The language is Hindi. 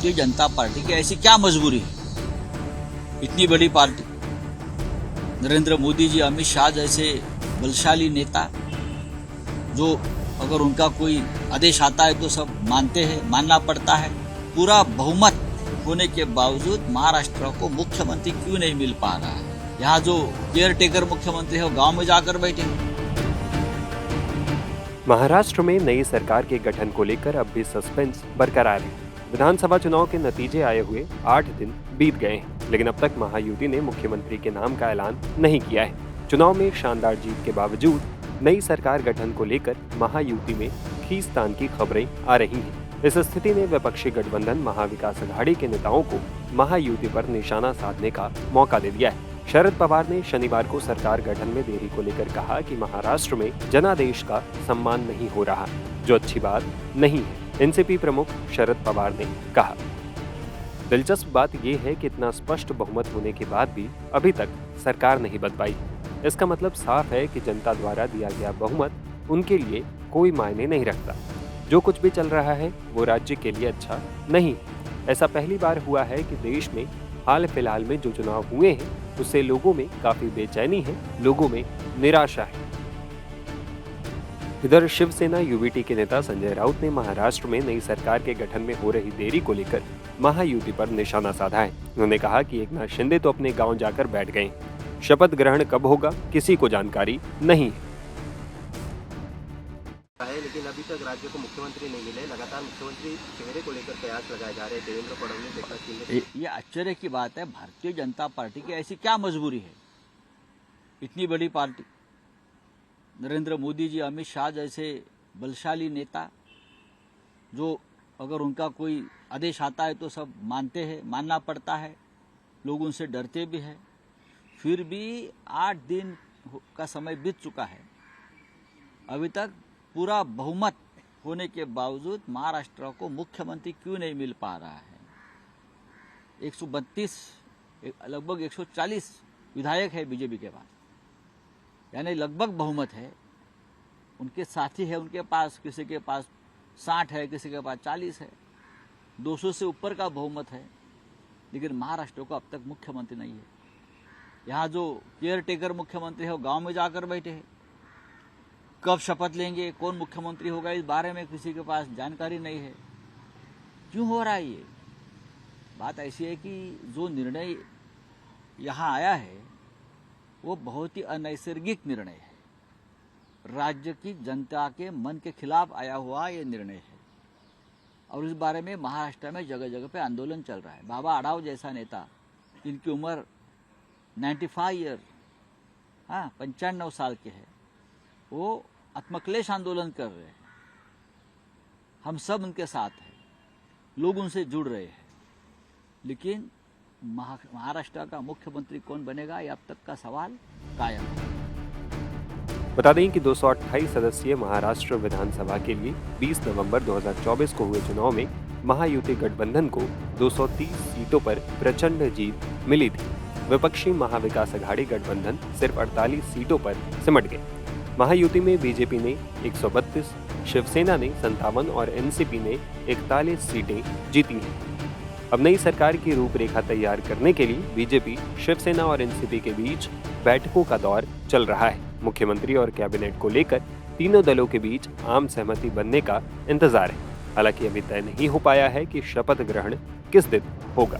भारतीय जनता पार्टी की ऐसी क्या मजबूरी है? इतनी बड़ी पार्टी, नरेंद्र मोदी जी, अमित शाह जैसे बलशाली नेता, जो अगर उनका कोई आदेश आता है तो सब मानते हैं, मानना पड़ता है। पूरा बहुमत होने के बावजूद महाराष्ट्र को मुख्यमंत्री क्यों नहीं मिल पा रहा है? यहाँ जो केयर टेकर मुख्यमंत्री है वो गांव में जाकर बैठे। महाराष्ट्र में नई सरकार के गठन को लेकर अब भी सस्पेंस बरकरार है। विधानसभा चुनाव के नतीजे आए हुए 8 दिन बीत गए हैं, लेकिन अब तक महायुति ने मुख्यमंत्री के नाम का ऐलान नहीं किया है। चुनाव में शानदार जीत के बावजूद नई सरकार गठन को लेकर महायुति में खींचतान की खबरें आ रही हैं। इस स्थिति में विपक्षी गठबंधन महाविकास अघाड़ी के नेताओं को महायुति पर निशाना साधने का मौका दे दिया है। शरद पवार ने शनिवार को सरकार गठन में देरी को लेकर कहा कि महाराष्ट्र में जनादेश का सम्मान नहीं हो रहा, जो अच्छी बात नहीं है। एनसीपी प्रमुख शरद पवार ने कहा। दिलचस्प बात यह है कि इतना स्पष्ट बहुमत होने के बाद भी अभी तक सरकार नहीं बन पाई। इसका मतलब साफ है कि जनता द्वारा दिया गया बहुमत उनके लिए कोई मायने नहीं रखता। जो कुछ भी चल रहा है वो राज्य के लिए अच्छा नहीं। ऐसा पहली बार हुआ है कि देश में हाल फिलहाल में जो चुनाव हुए हैं उससे लोगों में काफी बेचैनी है, लोगों में निराशा है। इधर शिवसेना यूवीटी के नेता संजय राउत ने महाराष्ट्र में नई सरकार के गठन में हो रही देरी को लेकर महायुति पर निशाना साधा है। उन्होंने कहा कि एकनाथ शिंदे तो अपने गांव जाकर बैठ गए, शपथ ग्रहण कब होगा किसी को जानकारी नहीं है। लेकिन अभी तक राज्य को मुख्यमंत्री नहीं मिले। लगातार मुख्यमंत्री चेहरे को लेकर प्रयास लगाए जा रहे हैं। देवेंद्र फडणवीस, एकनाथ शिंदे। ये आश्चर्य की बात है, भारतीय जनता पार्टी की ऐसी क्या मजबूरी है? इतनी बड़ी पार्टी, नरेंद्र मोदी जी, अमित शाह जैसे बलशाली नेता, जो अगर उनका कोई आदेश आता है तो सब मानते हैं, मानना पड़ता है, लोग उनसे डरते भी हैं। फिर भी 8 दिन का समय बीत चुका है, अभी तक पूरा बहुमत होने के बावजूद महाराष्ट्र को मुख्यमंत्री क्यों नहीं मिल पा रहा है? 132 लगभग 140 विधायक है बीजेपी के पास, यानी लगभग बहुमत है। उनके साथी है उनके पास, किसी के पास 60 है, किसी के पास 40 है, 200 से ऊपर का बहुमत है, लेकिन महाराष्ट्र को अब तक मुख्यमंत्री नहीं है। यहाँ जो केयर टेकर मुख्यमंत्री है वो गांव में जाकर बैठे हैं। कब शपथ लेंगे, कौन मुख्यमंत्री होगा, इस बारे में किसी के पास जानकारी नहीं है। क्यों हो रहा है ये? बात ऐसी है कि जो निर्णय यहाँ आया है वो बहुत ही अनैसर्गिक निर्णय है। राज्य की जनता के मन के खिलाफ आया हुआ ये निर्णय है, और इस बारे में महाराष्ट्र में जगह जगह पे आंदोलन चल रहा है। बाबा आढाव जैसा नेता, जिनकी उम्र 95 ईयर, 95 साल के है, वो आत्मक्लेश आंदोलन कर रहे हैं। हम सब उनके साथ हैं, लोग उनसे जुड़ रहे हैं, लेकिन महाराष्ट्र का मुख्यमंत्री कौन बनेगा ये अब तक का सवाल कायम है। बता दें कि 228 सदस्यीय महाराष्ट्र विधानसभा के लिए 20 नवंबर 2024 को हुए चुनाव में महायुति गठबंधन को 230 सीटों पर प्रचंड जीत मिली थी। विपक्षी महाविकास अघाड़ी गठबंधन सिर्फ 48 सीटों पर सिमट गए। महायुति में बीजेपी ने 132, शिवसेना ने 57 और एनसीपी ने 41 सीटें जीती हैं। अब नई सरकार की रूपरेखा तैयार करने के लिए बीजेपी, शिवसेना और एनसीपी के बीच बैठकों का दौर चल रहा है। मुख्यमंत्री और कैबिनेट को लेकर तीनों दलों के बीच आम सहमति बनने का इंतजार है। हालांकि अभी तय नहीं हो पाया है कि शपथ ग्रहण किस दिन होगा।